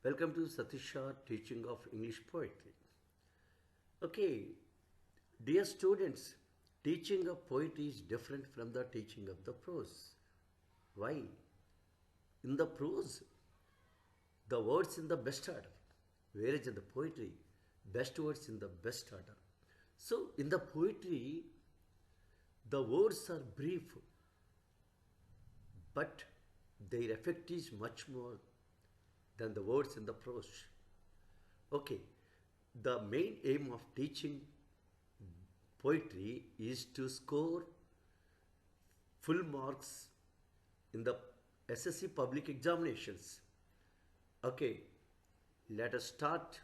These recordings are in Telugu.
Welcome to Satisha Teaching of English Poetry. Okay, dear students, teaching of poetry is different from the teaching of the prose. Why? In the prose, the words in the best order, whereas in the poetry, best words in the best order. So, in the poetry, the words are brief, but their effect is much more than the words in the prose. Okay, the main aim of teaching poetry is to score full marks in the SSC public examinations. Okay, let us start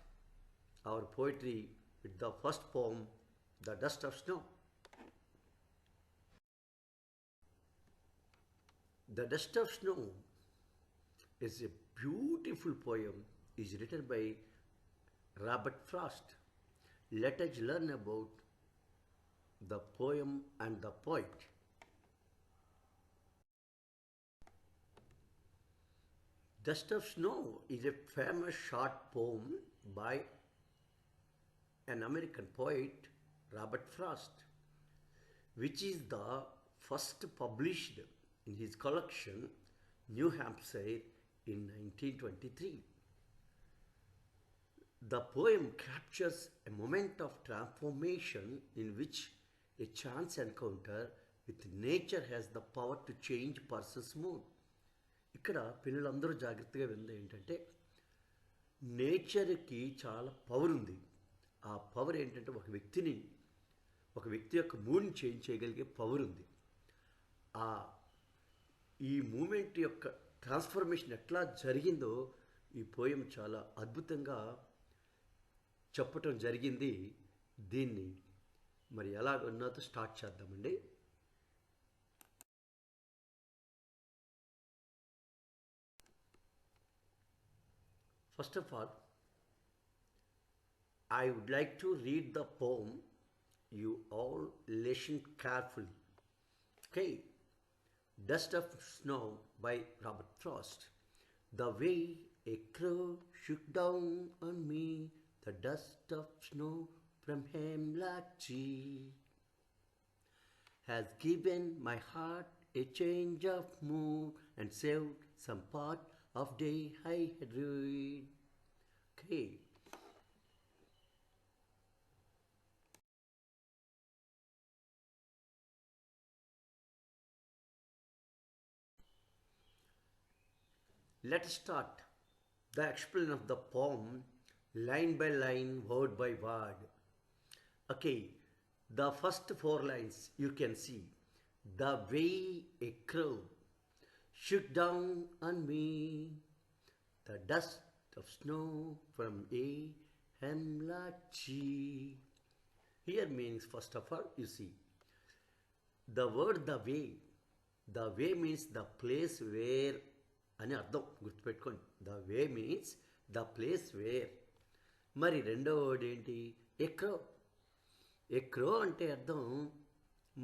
our poetry with the first poem, The Dust of Snow. The Dust of Snow is a beautiful poem, is written by Robert Frost. Let us learn about the poem and the poet. Dust of Snow is a famous short poem by an American poet, Robert Frost, which is the first published in his collection, New Hampshire, in 1923. The poem captures a moment of transformation in which a chance encounter with nature has the power to change person's mood. ఇక్కడ పిల్లలందరూ జాగ్రత్తగా విన్నది ఏంటంటే నేచర్కి చాలా పవర్ ఉంది. ఆ పవర్ ఏంటంటే ఒక వ్యక్తి యొక్క మూడ్ని చేంజ్ చేయగలిగే పవర్ ఉంది. ఈ మూమెంట్ యొక్క ట్రాన్స్ఫర్మేషన్ ఎట్లా జరిగిందో ఈ పోయం చాలా అద్భుతంగా చెప్పటం జరిగింది. దీన్ని మరి ఎలా ఉన్నదో స్టార్ట్ చేద్దామండి. First of all, I would like to read the poem. You all listen carefully. Okay. Dust of Snow by Robert Frost. The way a crow shook down on me, the dust of snow from hemlock tree, has given my heart a change of mood and saved some part of day I had ruined. Okay. Let us start the explanation of the poem line by line, word by word. Okay, the first 4 lines you can see. The way a crow shook down on me, the dust of snow from a hemlock tree. Here means, first of all, you see, the word the way means the place where అని అర్థం గుర్తుపెట్టుకోండి. The way means the place where. మరి రెండో వర్డ్ ఏంటి? ఎక్రో అంటే అర్థం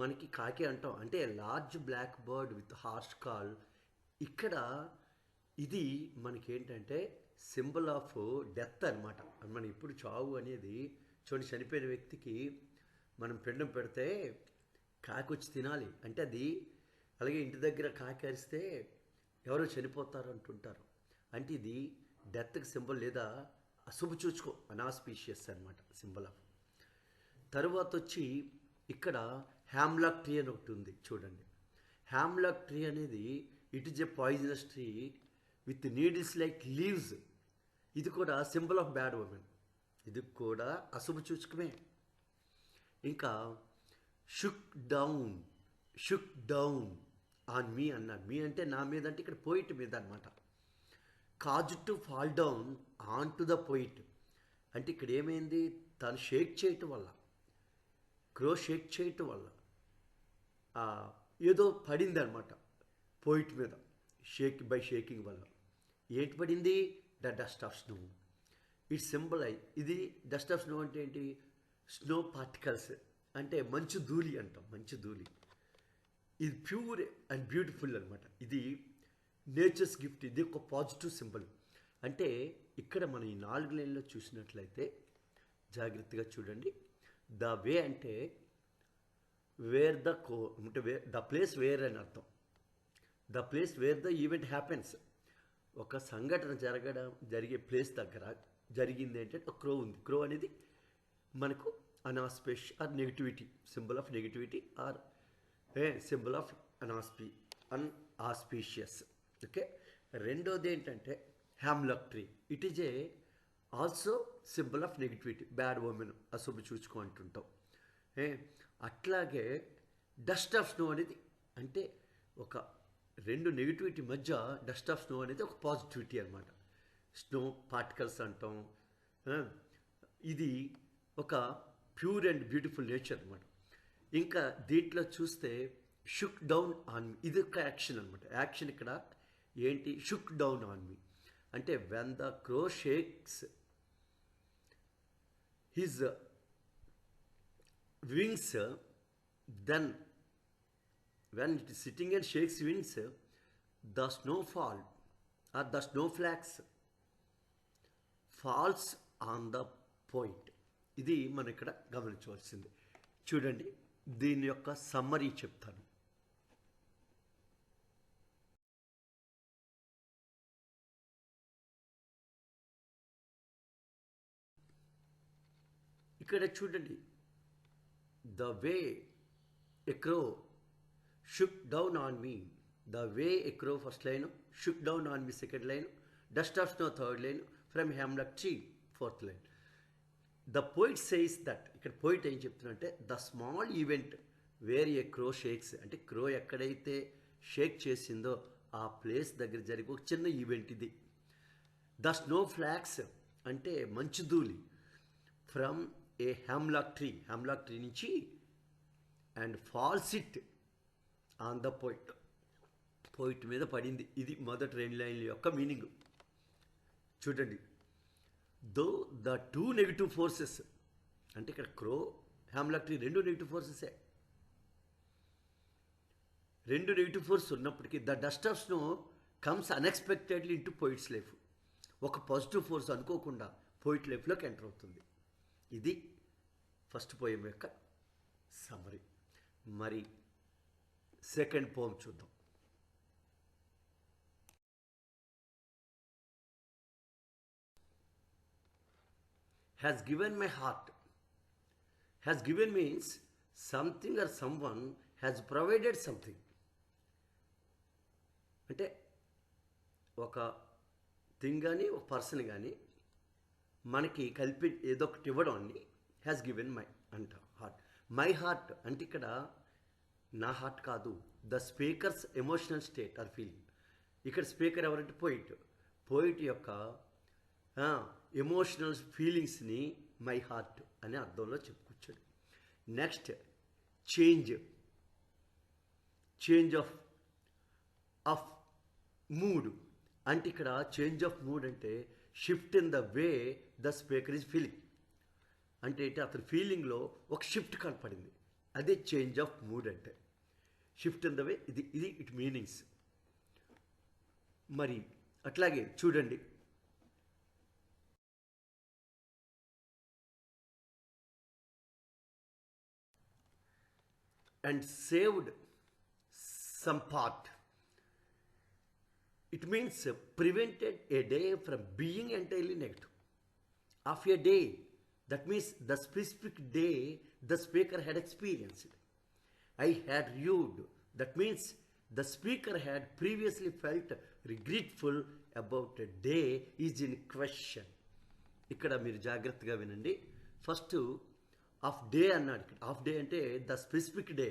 మనకి కాకి అంటాం, అంటే large black bird with harsh call. ఇక్కడ ఇది మనకేంటంటే సింబల్ ఆఫ్ డెత్ అనమాట. మనం ఇప్పుడు చావు అనేది చూడండి, చనిపోయిన వ్యక్తికి మనం పిండం పెడితే కాకి వచ్చి తినాలి అంటే అది. అలాగే ఇంటి దగ్గర కాకి అరిస్తే ఎవరో చనిపోతారు అంటుంటారు, అంటే ఇది డెత్కి సింబల్ లేదా అశుభ సూచకం, అనాస్పీషియస్ అనమాట, సింబల్ ఆఫ్. తరువాత వచ్చి ఇక్కడ హ్యామ్లాక్ ట్రీ అని ఒకటి ఉంది చూడండి. హ్యామ్లాక్ ట్రీ అనేది it is a poisonous tree with needles like leaves. ఇది కూడా సింబల్ ఆఫ్ బ్యాడ్ ఉమెన్, ఇది కూడా అశుభ సూచకమే. ఇంకా షుక్ డౌన్ ఆన్ మీ అన్నాడు. మీ అంటే నా మీద, అంటే ఇక్కడ పోయిట్ మీద అనమాట. Cause to fall down on to the poet అంటే ఇక్కడ ఏమైంది, తను షేక్ చేయటం వల్ల, క్రో షేక్ చేయటం వల్ల ఏదో పడింది అనమాట పోయిట్ మీద, షేకింగ్ వల్ల. ఏంటి పడింది? The dust of snow. It symbol ఇది డస్ట్ ఆఫ్ స్నో అంటే ఏంటి? స్నో పార్టికల్స్ అంటే మంచు ధూళి అంటాం, మంచు ధూళి. ఇది ప్యూర్ అండ్ బ్యూటిఫుల్ అనమాట. ఇది నేచర్స్ గిఫ్ట్, ఇది ఒక పాజిటివ్ సింబల్. అంటే ఇక్కడ మనం ఈ 4 లైన్లో చూసినట్లయితే జాగ్రత్తగా చూడండి. ద వే అంటే వేర్ ద అంటే ద ప్లేస్ వేర్ అని అర్థం. The place where the event happens. ఒక సంఘటన జరిగే ప్లేస్ దగ్గర జరిగింది ఏంటంటే ఒక క్రో ఉంది. క్రో అనేది మనకు inauspicious or negativity, symbol of negativity or symbol of inauspicious. Okay. రెండోది ఏంటంటే hemlock tree. It is also symbol of negativity, bad omen, అశుభ చూచుకో అంటుంటాం. అట్లాగే డస్ట్ ఆఫ్ స్నో అనేది అంటే ఒక రెండు నెగిటివిటీ మధ్య డస్ట్ ఆఫ్ స్నో అనేది ఒక పాజిటివిటీ అనమాట. స్నో పార్టికల్స్ అంటాం. ఇది ఒక ప్యూర్ అండ్ బ్యూటిఫుల్ నేచర్ అనమాట. ఇంకా దీంట్లో చూస్తే షుక్ డౌన్ ఆన్ మీ, ఇది ఒక యాక్షన్ అనమాట. యాక్షన్ ఇక్కడ ఏంటి? షుక్ డౌన్ ఆన్ మీ అంటే when the crow shakes his wings, then when it is sitting and shakes wings, the snowfall or the snowflakes falls on the point. ఇది మనం ఇక్కడ గమనించవలసింది. చూడండి, దీని యొక్క సమ్మరీ చెప్తాను. ఇక్కడ చూడండి, the way a crow shook down on me, the way a crow first line, shook down on me second line, dust of snow third line, from hemlock tree fourth line. The poet says that, ఇక్కడ పోయిట్ ఏం చెప్తున్నంటే the small event where a crow shakes అంటే క్రో ఎక్కడైతే షేక్ చేసిందో ఆ ప్లేస్ దగ్గర జరిగే ఒక చిన్న ఈవెంట్ ఇది. ద స్నో ఫ్లాక్స్ అంటే మంచుధూళి ఫ్రమ్ ఏ హ్యామ్లాక్ ట్రీ నుంచి and falls it on the poet మీద పడింది. ఇది మొదటి రెండు లైన్ల యొక్క మీనింగ్. చూడండి, though the two negative forces అంటే ఇక్కడ క్రో హ్యామ్లాక్ ట్రీ రెండు నెగిటివ్ ఫోర్సెసే. రెండు నెగిటివ్ ఫోర్స్ ఉన్నప్పటికీ the dust of snow comes unexpectedly into poet's life. ఒక పాజిటివ్ ఫోర్స్ అనుకోకుండా పోయిట్ లైఫ్లోకి ఎంటర్ అవుతుంది. ఇది ఫస్ట్ పోయం యొక్క సమ్మరీ. మరి సెకండ్ పోయం చూద్దాం. Has given my heart. Has given means something or someone has provided something. అంటే ఒక థింగ్ కానీ ఒక పర్సన్ కానీ మనకి కలిపి ఏదో ఒకటి ఇవ్వడం అని హ్యాస్ గివెన్ మై అంట హార్ట్. మై హార్ట్ అంటే ఇక్కడ నా హార్ట్ కాదు, the speakers emotional state or feeling. ఇక్కడ స్పీకర్ ఎవరంటే పోయిట్ యొక్క ఎమోషనల్ ఫీలింగ్స్ని మై హార్ట్ అనే అర్థంలో చెప్పుకొచ్చాడు. నెక్స్ట్ చేంజ్ ఆఫ్ మూడ్ అంటే ఇక్కడ చేంజ్ ఆఫ్ మూడ్ అంటే shift in the way the speaker is feeling. అంటే ఏంటి, అతని ఫీలింగ్లో ఒక షిఫ్ట్ కనపడింది. అదే చేంజ్ ఆఫ్ మూడ్ అంటే షిఫ్ట్ ఇన్ ద వే. ఇది ఇట్ మీనింగ్స్. మరి అట్లాగే చూడండి, and saved some part. It means prevented a day from being entirely negative. Of a day, that means the specific day the speaker had experienced. I had viewed, that means the speaker had previously felt regretful about a day is in question. ఇక్కడ మీరు జాగ్రత్తగా వినండి. ఫస్ట్ ఆఫ్ డే అన్నాడు. ఇక్కడ ఆఫ్ డే అంటే the specific day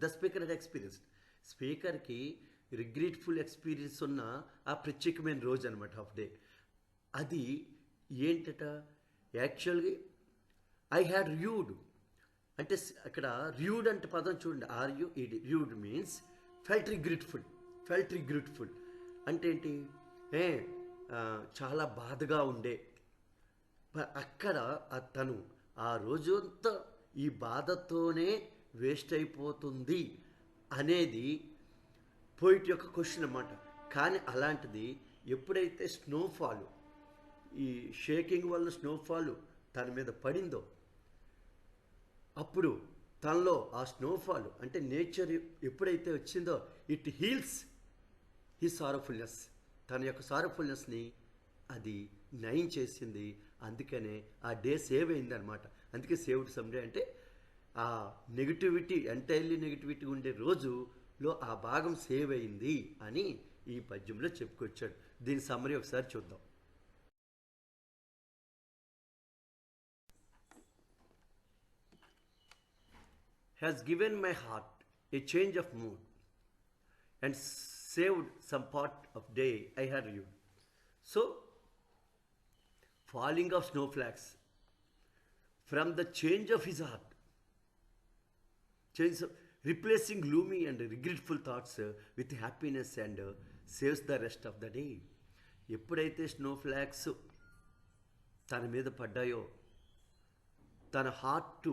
the speaker had experience. స్పీకర్కి రిగ్రెట్ఫుల్ ఎక్స్పీరియన్స్ ఉన్న ఆ ప్రత్యేకమైన రోజు అనమాట ఆఫ్ డే. అది ఏంటట, యాక్చువల్గా ఐ హ్యాడ్ రివ్యూడ్ అంటే అక్కడ రివ్యూడ్ అంటే పదం చూడండి, RUED. రివ్యూడ్ మీన్స్ ఫెల్ట్ రిగ్రెట్ఫుల్ అంటే ఏంటి, చాలా బాధగా ఉండే. అక్కడ తను ఆ రోజంతా ఈ బాధతోనే వేస్ట్ అయిపోతుంది అనేది పోయిట్ యొక్క క్వశ్చన్ అన్నమాట. కానీ అలాంటిది ఎప్పుడైతే స్నోఫాల్ ఈ షేకింగ్ వల్ల స్నోఫాల్ తన మీద పడిందో అప్పుడు తనలో ఆ స్నోఫాల్ అంటే నేచర్ ఎప్పుడైతే వచ్చిందో ఇట్ హీల్స్ హీ సారఫుల్నెస్, తన యొక్క సారఫుల్నెస్ని అది నయం చేసింది. అందుకనే ఆ డే సేవ్ అయింది అనమాట. అందుకే సేవ్డ్ సమ్డే అంటే ఆ నెగిటివిటీ, ఎంటైర్లీ నెగిటివిటీ ఉండే రోజులో ఆ భాగం సేవ్ అయింది అని ఈ పద్యంలో చెప్పుకొచ్చాడు. దీని సమ్మరీ ఒకసారి చూద్దాం. Has given my heart a change of mood and saved some part of day I had you. So, falling of snowflakes from the change of his heart, change of, replacing gloomy and regretful thoughts with happiness and saves the rest of the day. ఎప్పుడైతే స్నోఫ్లాక్స్ తన మీద పడ్డాయో తన హార్ట్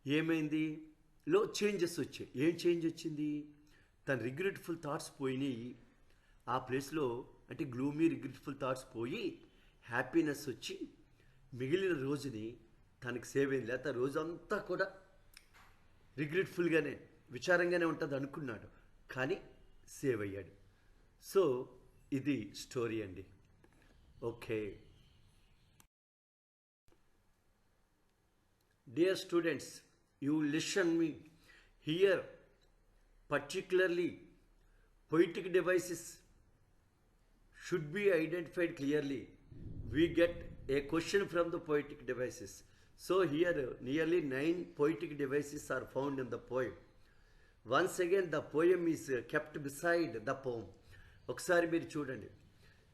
ఏమైంది లో చేంజెస్ వచ్చాయి. ఏం చేంజ్ వచ్చింది? తన రిగ్రెట్ఫుల్ థాట్స్ పోయినాయి. ఆ ప్లేస్లో అంటే గ్లూమీ రిగ్రెట్ఫుల్ థాట్స్ పోయి హ్యాపీనెస్ వచ్చి మిగిలిన రోజుని తనకి సేవ్ అయింది. లేకపోతే రోజంతా కూడా రిగ్రెట్ఫుల్గానే విచారంగానే ఉంటుంది అనుకున్నాడు, కానీ సేవ్ అయ్యాడు. సో ఇది స్టోరీ అండి. Okay dear students, you listen me here, particularly poetic devices should be identified clearly. We get a question from the poetic devices. So here nearly 9 poetic devices are found in the poem. Once again the poem is kept beside the poem. ఒకసారి మీరు చూడండి,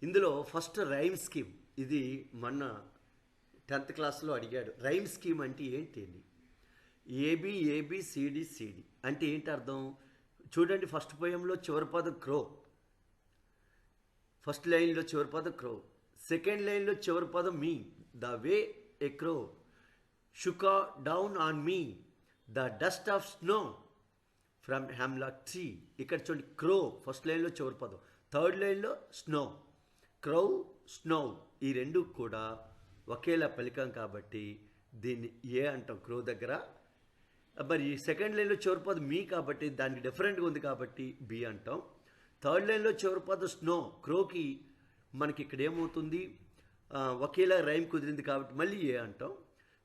ఇందులో ఫస్ట్ రైమ్ స్కీమ్. ఇది మొన్న 10th క్లాస్లో అడిగాడు. రైమ్ స్కీమ్ అంటే ఏంటి అండి? ఏబి ఏబి సిడి సిడి అంటే ఏంటి అర్థం? చూడండి, ఫస్ట్ పోయంలో చివరి పదం క్రో, ఫస్ట్ లైన్లో చివరి పదం క్రో, సెకండ్ లైన్లో చివరి పదం me, the way a crow shook down on me the dust of snow from hemlock tree. ఇక్కడ చూడండి, క్రో ఫస్ట్ లైన్లో చివరి పదం, థర్డ్ లైన్లో స్నో, క్రౌ స్నో, ఈ రెండు కూడా ఒకేలా పలికాం కాబట్టి దీన్ని ఏ అంటాం క్రో దగ్గర. మరి సెకండ్ లైన్లో చివరి పదం మీ కాబట్టి దానికి డిఫరెంట్గా ఉంది కాబట్టి బి అంటాం. థర్డ్ లైన్లో చివరి పదం స్నో, క్రోకి మనకి ఇక్కడ ఏమవుతుంది, ఒకేలా రైమ్ కుదిరింది కాబట్టి మళ్ళీ ఏ అంటాం.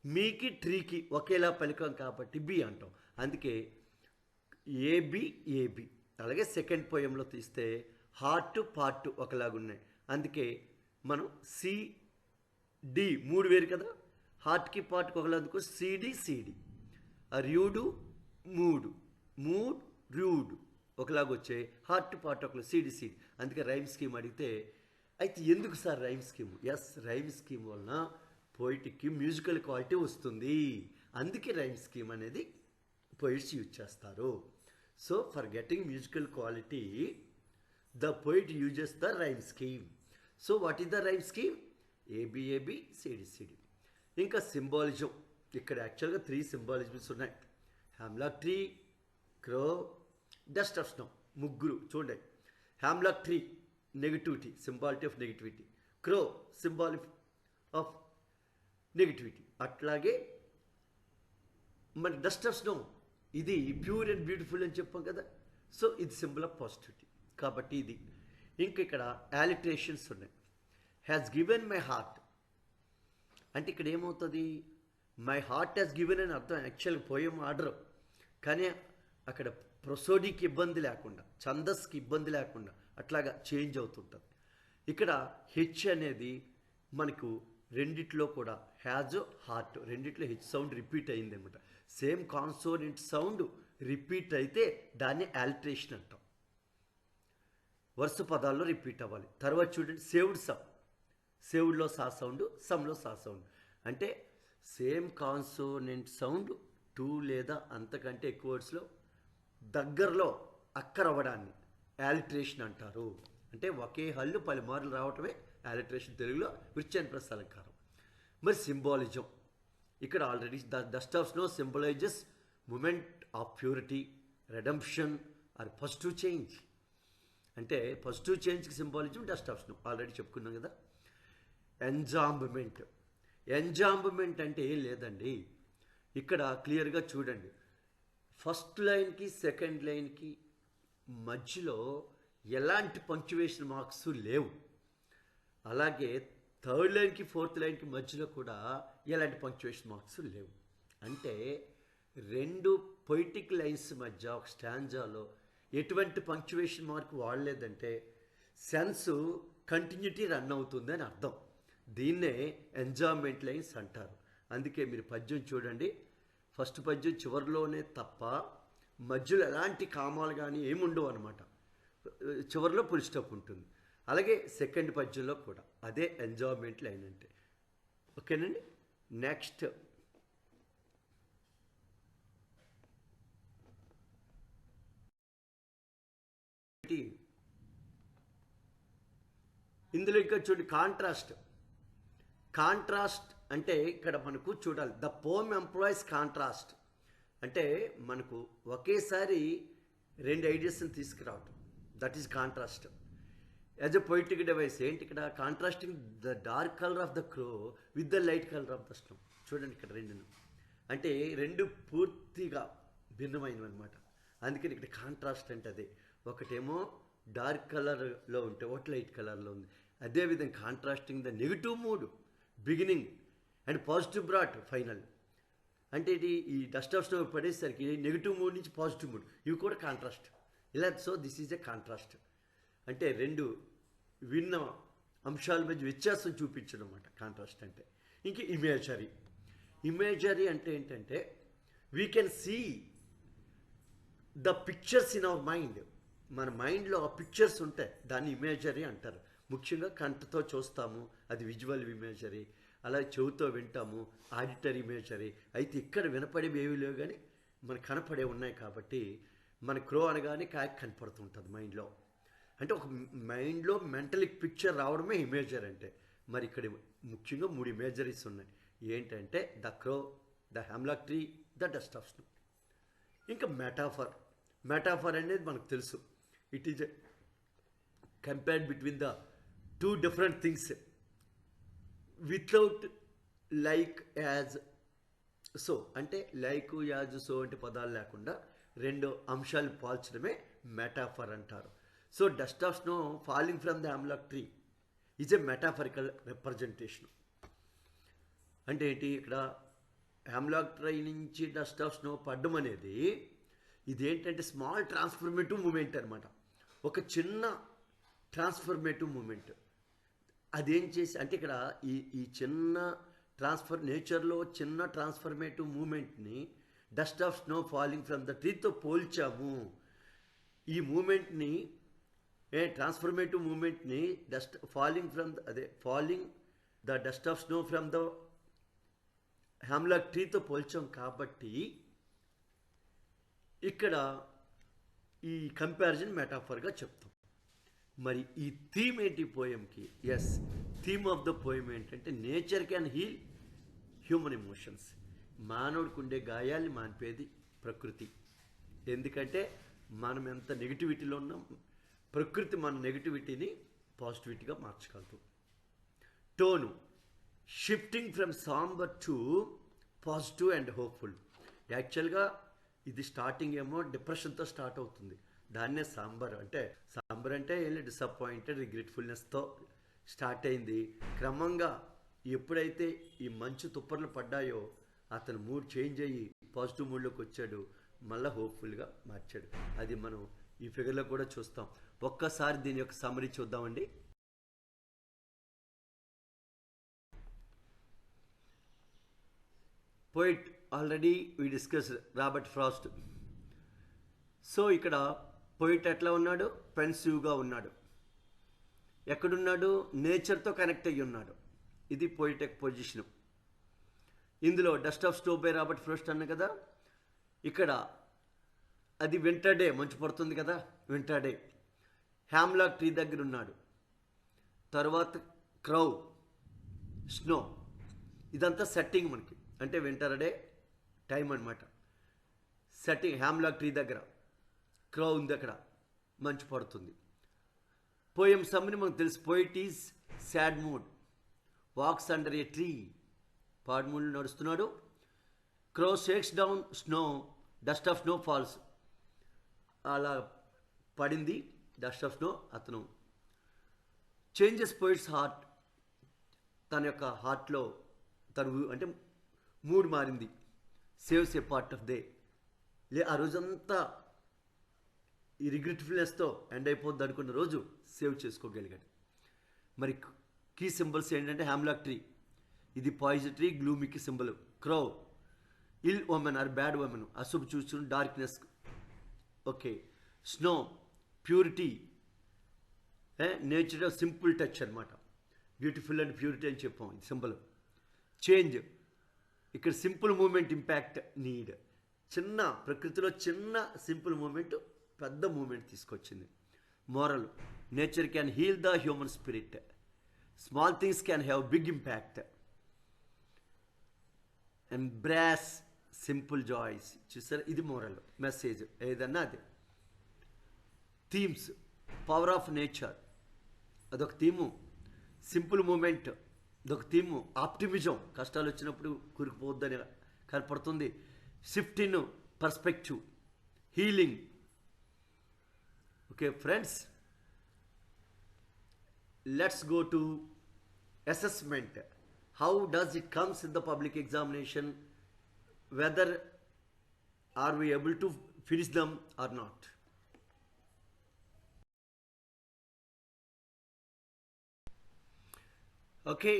మీకి ట్రీకి ఒకేలా పలికాం కాబట్టి బి అంటాం. అందుకే ఏబి ఏబి. అలాగే సెకండ్ పోయంలో తీస్తే హార్ట్ పార్ట్ ఒకలాగున్నాయి, అందుకే మనం సిడి 3 వేరు కదా, హార్ట్కి పార్ట్కి ఒకలాందుకు C D C D. Rude 3, mood rude ఒకలాగా వచ్చాయి, హార్ట్ పార్ట్ ఒకలా సిడి సిడి. అందుకే రైమ్ స్కీమ్ అడిగితే, అయితే ఎందుకు sir rhyme scheme? Yes, rhyme scheme వలన పోయిటిక్కి మ్యూజికల్ క్వాలిటీ వస్తుంది. అందుకే రైమ్ స్కీమ్ అనేది పోయిట్స్ యూజ్ చేస్తారు. So for getting musical quality the poet uses the rhyme scheme. So what is the rhyme scheme? A B A B C D C D. ఇంకా సింబాలిజం, ఇక్కడ యాక్చువల్గా 3 సింబాలిజమ్స్ ఉన్నాయి. హ్యామ్లాక్ tree, crow, dust of snow, ముగ్గురు చూడండి. Hemlock tree negativity, symbolity of negativity. Crow symbol of negativity. అట్లాగే మన డస్ట్ ఆఫ్ స్నో ఇది ప్యూర్ అండ్ బ్యూటిఫుల్ అని చెప్పాం కదా, సో ఇది సింబల్ ఆఫ్ పాజిటివిటీ కాబట్టి ఇది. ఇంక ఇక్కడ యాలిటరేషన్స్ ఉన్నాయి. హ్యాస్ గివెన్ మై హార్ట్ అంటే ఇక్కడ ఏమవుతుంది, మై హార్ట్ హ్యాస్ గివెన్ అని అర్థం యాక్చువల్గా పోయం ఆర్డర్, కానీ అక్కడ ప్రొసోడీకి ఇబ్బంది లేకుండా, ఛందస్కి ఇబ్బంది లేకుండా అట్లాగా చేంజ్ అవుతుంటుంది. ఇక్కడ హెచ్ అనేది మనకు రెండిట్లో కూడా హ్యాజ్ హార్ట్ రెండిట్లో హెచ్ సౌండ్ రిపీట్ అయింది అనమాట. సేమ్ కాన్సోనెంట్ సౌండ్ రిపీట్ అయితే దాన్ని యాలిటరేషన్ అంటాం. వరుస పదాల్లో రిపీట్ అవ్వాలి. తర్వాత చూడండి, సేవ్డ్ సమ్, సేవ్డ్లో సా సౌండ్, సమ్లో సా సౌండ్. అంటే సేమ్ కాన్సోనెంట్ సౌండ్ 2 లేదా అంతకంటే ఎక్కువ వర్డ్స్లో దగ్గరలో అక్కరవ్వడాన్ని యాలిటరేషన్ అంటారు. అంటే ఒకే హల్లు పలుమార్లు రావటమే యాలిటరేషన్, తెలుగులో విర్చన్ ప్లస్ అలంకారం. మరి సింబాలిజం, ఇక్కడ already the dust of snow symbolizes moment of purity, redemption or positive change. అంటే పాజిటివ్ చేంజ్కి symbolism dust of snow already చెప్పుకున్నాం కదా. ఎంజాంబ్మెంట్. ఎంజాంబ్మెంట్ అంటే ఏం లేదండి, ఇక్కడ క్లియర్గా చూడండి. ఫస్ట్ లైన్కి సెకండ్ లైన్కి మధ్యలో ఎలాంటి పంక్చువేషన్ మార్క్స్ లేవు. అలాగే థర్డ్ లైన్కి ఫోర్త్ లైన్కి మధ్యలో కూడా ఎలాంటి పంక్చువేషన్ మార్క్స్ లేవు. అంటే రెండు పొయిటిక్ లైన్స్ మధ్య ఒక స్టాంజాలో ఎటువంటి పంక్చువేషన్ మార్క్ వాడలేదంటే సెన్స్ కంటిన్యూటీ రన్ అవుతుంది అని అర్థం. దీన్నే ఎంజాయ్మెంట్ లైన్స్ అంటారు. అందుకే మీరు పద్యం చూడండి, ఫస్ట్ పద్యం చివరిలోనే తప్ప మధ్యలో ఎలాంటి కామాలు కానీ ఏముండవు అనమాట. చివరిలో ఫుల్ స్టాప్ ఉంటుంది. అలాగే సెకండ్ పద్యంలో కూడా అదే ఎంజాయ్మెంట్ లైన్ అంటే. ఓకేనండి. నెక్స్ట్ ఇందులో ఇంకా చూడండి కాంట్రాస్ట్. కాంట్రాస్ట్ అంటే ఇక్కడ మనకు చూడాలి, ద పోమ్ ఎంప్లాయిస్ కాంట్రాస్ట్ అంటే మనకు ఒకేసారి రెండు ఐడియాస్ని తీసుకురావటం, that is contrast. As a poetic device ఏంటి ఇక్కడ contrasting the dark colour of the crow with the light colour of the snow. చూడండి ఇక్కడ రెండు అంటే రెండు పూర్తిగా భిన్నమైనవి అనమాట. అందుకని ఇక్కడ కాంట్రాస్ట్ అంటే అదే, ఒకటేమో డార్క్ కలర్లో ఉంటే ఒకటి లైట్ కలర్లో ఉంది. అదేవిధంగా contrasting the negative mood beginning and positive bright final. అంటే ఇది ఈ డస్ట్ ఆఫ్ స్నో పడేసరికి నెగిటివ్ మూడ్ నుంచి పాజిటివ్ మూడ్, ఇవి కూడా కాంట్రాస్ట్ ఇలా. So this is a contrast అంటే రెండు విన్న అంశాల మధ్య వ్యత్యాసం చూపించడం అన్నమాట కాంట్రాస్ట్ అంటే. ఇంక ఇమేజరీ. ఇమేజరీ అంటే ఏంటంటే we can see the pictures in our mind. మన మైండ్లో ఆ పిక్చర్స్ ఉంటాయి, దాన్ని ఇమేజరీ అంటారు. ముఖ్యంగా కంటితో చూస్తాము, అది విజువల్ ఇమేజరీ. అలా చెవుతో వింటాము, ఆడిటరీ ఇమేజరీ. అయితే ఇక్కడ వినపడేవి ఏవి లేవు కానీ మనకు కనపడే ఉన్నాయి కాబట్టి మన క్రో అనగానే కాయ కనపడుతుంటుంది మైండ్లో. అంటే ఒక మైండ్లో మెంటలిక్ పిక్చర్ రావడమే ఇమేజర్ అంటే. మరి ఇక్కడ ముఖ్యంగా 3 ఇమేజరీస్ ఉన్నాయి. ఏంటంటే the crow, the hemlock tree, the dust of snow. ఇంకా మెటాఫర్. మెటాఫర్ అనేది మనకు తెలుసు, it is compared between the 2 different things without like as so. అంటే లైక్ యాజ్ సో అంటే పదాలు లేకుండా రెండు అంశాలు పోల్చడమే మెటాఫర్ అంటారు. So dust of snow falling from the hemlock tree is a metaphorical representation. అంటే ఏంటి ఇక్కడ హెమ్లాక్ ట్రీ నుంచి డస్ట్ ఆఫ్ స్నో పడ్డం అనేది ఇదేంటంటే స్మాల్ ట్రాన్స్ఫర్మేటివ్ మూమెంట్ అనమాట. ఒక చిన్న ట్రాన్స్ఫర్మేటివ్ మూమెంట్. అదేం చేసి అంటే ఇక్కడ ఈ చిన్న నేచర్లో చిన్న ట్రాన్స్ఫర్మేటివ్ మూమెంట్ని dust of snow falling from the ట్రీతో పోల్చాము. ఈ మూమెంట్ని ట్రాన్స్ఫర్మేటివ్ మూమెంట్ని falling the dust of snow from the hemlock ట్రీతో పోల్చాం కాబట్టి ఇక్కడ ఈ కంపారిజన్ మెటాఫర్గా చెప్తాం. మరి ఈ థీమ్ ఏంటి పోయంకి? Yes, theme of the poem ఏంటంటే nature can heal human emotions. మానవుడికి ఉండే గాయాల్ని మాన్పేది ప్రకృతి. ఎందుకంటే మనం ఎంత నెగిటివిటీలో ఉన్నాం, ప్రకృతి మన నెగిటివిటీని పాజిటివిటీగా మార్చగలదు. Tone shifting from sambar to positive and hopeful. యాక్చువల్గా ఇది స్టార్టింగ్ ఏమో డిప్రెషన్తో స్టార్ట్ అవుతుంది, దాన్నే సాంబర్ అంటే. సాంబర్ అంటే ఏం డిసప్పాయింటెడ్ రిగ్రెట్ఫుల్నెస్తో స్టార్ట్ అయింది. క్రమంగా ఎప్పుడైతే ఈ మంచు తుప్పర్లు పడ్డాయో అతను మూడ్ చేంజ్ అయ్యి పాజిటివ్ మూడ్లోకి వచ్చాడు, మళ్ళీ హోప్ఫుల్గా మార్చాడు. అది మనం ఈ ఫిగర్లో కూడా చూస్తాం. ఒక్కసారి దీని యొక్క సమ్మరీ చూద్దామండి. Poet already we discuss Robert Frost. So ఇక్కడ పోయిట్ ఎట్లా ఉన్నాడు? పెన్సివ్గా ఉన్నాడు. ఎక్కడున్నాడు? నేచర్తో కనెక్ట్ అయ్యి ఉన్నాడు. ఇది పోయిటెక్ పొజిషను. ఇందులో dust of snow by Robert Frost అన్న కదా, ఇక్కడ అది వింటర్ డే, మంచు పడుతుంది కదా, వింటర్ డే. హ్యామ్లాక్ ట్రీ దగ్గర ఉన్నాడు. తర్వాత క్రౌ, స్నో, ఇదంతా సెట్టింగ్ మనకి, అంటే వింటర్ డే టైం అనమాట. సెట్టింగ్ హ్యామ్లాక్ ట్రీ దగ్గర, క్రౌ ఉంది అక్కడ, మంచు పడుతుంది. పోయం సమ్మని మనకు తెలుసు. Poet is sad mood. Walks under a tree, పాడుమూలు నడుస్తున్నాడు. Crow shakes down snow, dust of snow falls, అలా పడింది డస్ట్ ఆఫ్ స్నో. అతను చేంజెస్ పోయిట్స్ హార్ట్, తన యొక్క హార్ట్లో తను అంటే మూడ్ మారింది. Saves a part of day, ఆ రోజంతా ఈ రిగ్రెట్ఫుల్నెస్తో ఎండ్ అయిపోద్ది అనుకున్న రోజు సేవ్ చేసుకోగలిగాడు. మరి కీ సింబల్స్ ఏంటంటే హ్యామ్లాక్ ట్రీ, ఇది పాయిజన్ ట్రీ, గ్లూమీకి symbol. Crow, ill omen or bad omen, అశుభ చూసిన darkness. Okay. Snow, purity, nature simple touch అనమాట, బ్యూటిఫుల్ అండ్ ప్యూరిటీ అని చెప్పాం, ఇది సింబల్. చేంజ్, ఇక్కడ సింపుల్ మూమెంట్ ఇంపాక్ట్ నీడ్, చిన్న ప్రకృతిలో చిన్న సింపుల్ మూమెంట్ పెద్ద మూమెంట్ తీసుకొచ్చింది. Moral, nature can heal the human spirit, small things can have big impact. Embrace simple joys, చూసారు, ఇది మోరల్ మెసేజ్ ఏదన్నా అది. థీమ్స్, పవర్ ఆఫ్ నేచర్ అదొక థీము, సింపుల్ మూమెంట్ అదొక థీము, ఆప్టిమిజం కష్టాలు వచ్చినప్పుడు కూరుకుపోవద్దని కనపడుతుంది. Shift in perspective, healing. Okay friends, let's go to assessment. How does it comes in the public examination, whether are we able to finish them or not. Okay,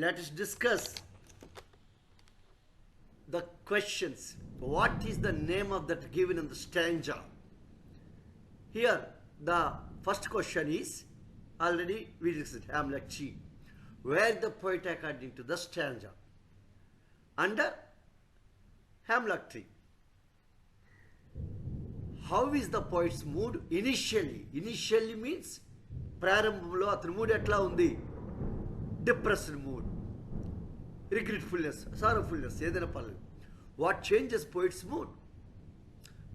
let us discuss the questions. What is the name of that given in the stanza? Here the first question is, already we discussed Hamlet G, where the poet according to the stanza under hemlock tree. How is the poet's mood initially? Initially means ప్రారంభంలో అతని మూడ్ ఎట్లా ఉంది? డిప్రెస్డ్ మూడ్, రిగ్రెట్ఫుల్నెస్, సారోఫుల్నెస్, ఏదైనా పర్లేదు. What changes poet's mood?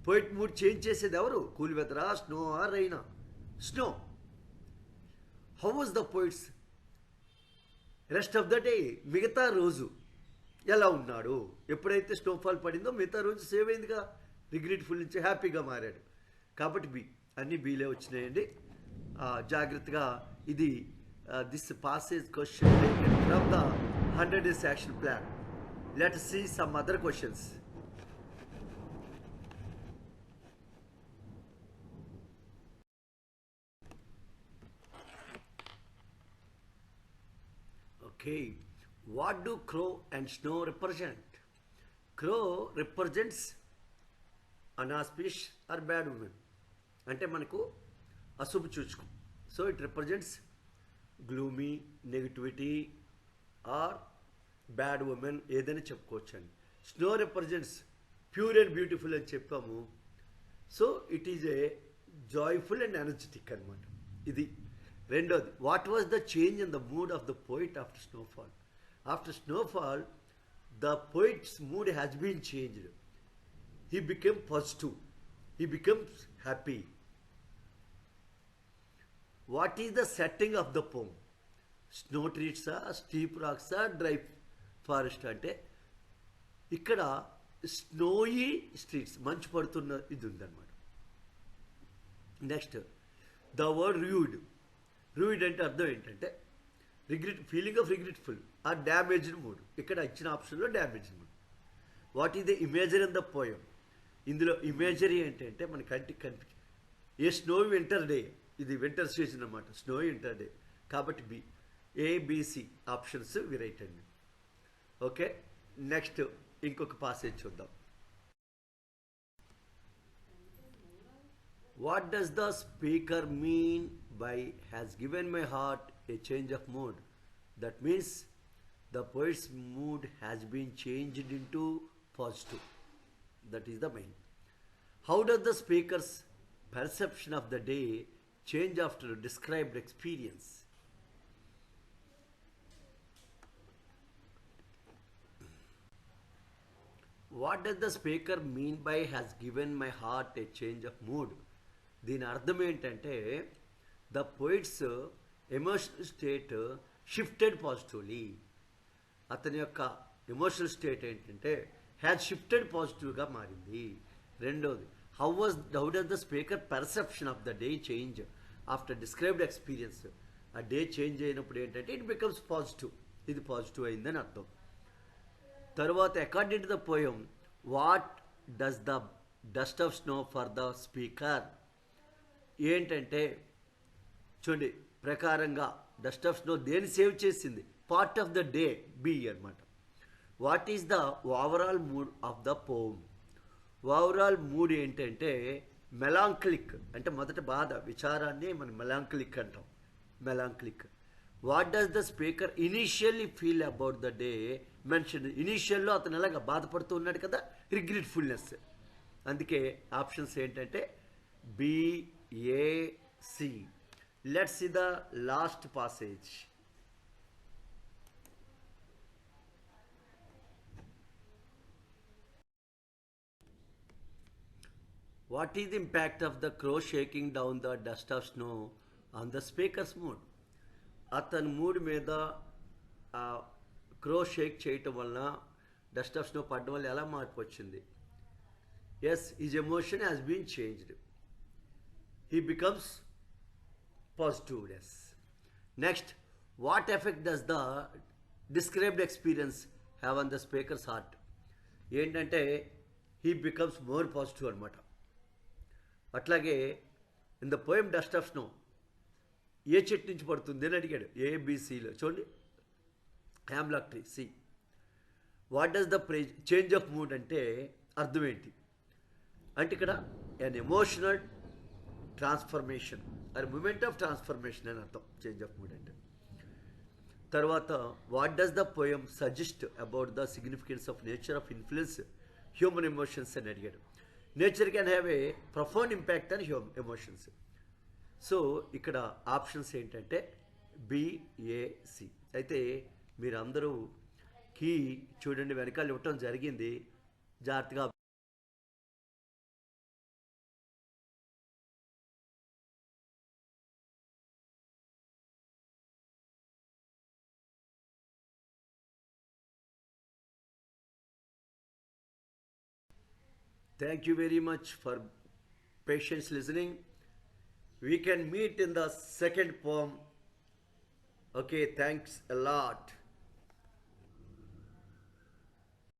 Poet mood change చేసేది ఎవరు? కూల్ వెదరా, స్నో ఆర్ రైనా? Snow. How was the poet's rest of the day, మిగతా రోజు ఎలా ఉన్నాడు? ఎప్పుడైతే స్నోఫాల్ పడిందో మిగతా రోజు సేవ్ అయిందిగా, రిగ్రెట్ఫుల్ నుంచి హ్యాపీగా మారాడు. కాబట్టి బి, అన్ని బీలే వచ్చినాయండి. జాగ్రత్తగా ఇది this passage question taken from the 100 Days Action Plan. Let us see some other questions. Okay, what do crow and snow represent? Crow represents unauspicious or bad women. అంటే మనకు అశుభ సూచకం. So it represents gloomy, negativity or bad omen ఏదైనా చెప్పుకోవచ్చు అండి. Snow represents pure and beautiful అని చెప్పాము. So it is a joyful and energetic అనమాట. ఇది రెండోది. What was the change in the mood of the poet after snowfall? After snowfall the poet's mood has been changed. He became positive, he becomes happy. What is the setting of the poem? Snow ట్రీట్సా, స్టీప్ రాక్సా, డ్రై ఫారెస్ట్? అంటే ఇక్కడ స్నోయి స్ట్రీట్స్, మంచు పడుతున్న ఇది ఉందన్నమాట. Next the word rued. Rued అంటే అర్థం ఏంటంటే feeling of regretful or damaged mood. ఇక్కడ ఇచ్చిన ఆప్షన్లో damaged mood. What is the imagery in the poem? ఇందులో ఇమేజరీ ఏంటంటే మన కంటికి కనిపించే ఏ స్నో వింటర్ డే, ఇది వింటర్ సీజన్ అన్నమాట, స్నో వింటర్ డే. కాబట్టి B, ABC options we write అండి. ఓకే, నెక్స్ట్ ఇంకొక పాసేజ్ చూద్దాం. What does the speaker mean by has given my heart a change of mood? That means the poet's mood has been changed into positive. That is the main. How does the speaker's perception of the day change after a described experience? What does the speaker mean by has given my heart a change of mood? దీని అర్థం ఏంటంటే the poets emotional state shifted positively. అతని యొక్క ఎమోషనల్ స్టేట్ ఏంటంటే హ్యాజ్ షిఫ్టెడ్ పాజిటివ్గా మారింది. రెండోది, how does the speaker perception of the day change after described experience. ఆ డే చేంజ్ అయినప్పుడు ఏంటంటే ఇట్ బికమ్స్ పాజిటివ్, ఇది పాజిటివ్ అయిందని అర్థం. తర్వాత according to the poem, what does the dust of snow for the speaker. ఏంటంటే చూడండి ప్రకారంగా డస్ట్ ఆఫ్ స్నో దేని సేవ్ చేసింది, part of the day B అనమాట. What is the overall mood of the poem. Overall mood ఏంటంటే మెలాంకలిక్, అంటే మొదట బాధ విచారాన్ని మనం మెలాంకలిక్ అంటాం, melancholic. What does the speaker initially feel about the day mention. ఇనీషియల్లో అతను ఎలాగ బాధపడుతూ ఉన్నాడు కదా, రిగ్రెట్ఫుల్నెస్. అందుకే ఆప్షన్స్ ఏంటంటే BAC. Let's see the last passage. What is the impact of the crow shaking down the dust of snow on the speaker's mood? అతని మూడ్ మీద క్రో షేక్ చేయటం వలన డస్ట్ ఆఫ్ స్నో పడడం వల్ల ఎలా మార్పు వచ్చింది? Yes, his emotion has been changed. He becomes positiveness. Next, what effect does the described experience have on the speaker's heart. ఏంటంటే హీ బికమ్స్ మోర్ పాజిటివ్ అనమాట. అట్లాగే in the poem dust of snow ఏ చెట్టు నుంచి పడుతుంది అని అడిగాడు, ఏబిసిలో. చూడండి, hemlock tree. C. What does the change of mood అంటే అర్థం ఏంటి అంటే ఇక్కడ అన్ ఎమోషనల్ ట్రాన్స్ఫర్మేషన్, అది మూమెంట్ ఆఫ్ ట్రాన్స్ఫర్మేషన్ అని అర్థం చేంజ్ ఆఫ్ మూడ్ అంటే. తర్వాత what does the poem suggest about the significance of nature of influence human emotions అని అడిగాడు. Nature can have a profound impact on human emotions. So ఇక్కడ ఆప్షన్స్ ఏంటంటే బిఏసి. అయితే మీరందరూ కీ చూడండి వెనకాల ఇవ్వటం జరిగింది, జాగ్రత్తగా. Thank you very much for patience listening. We can meet in the second poem. Okay, thanks a lot.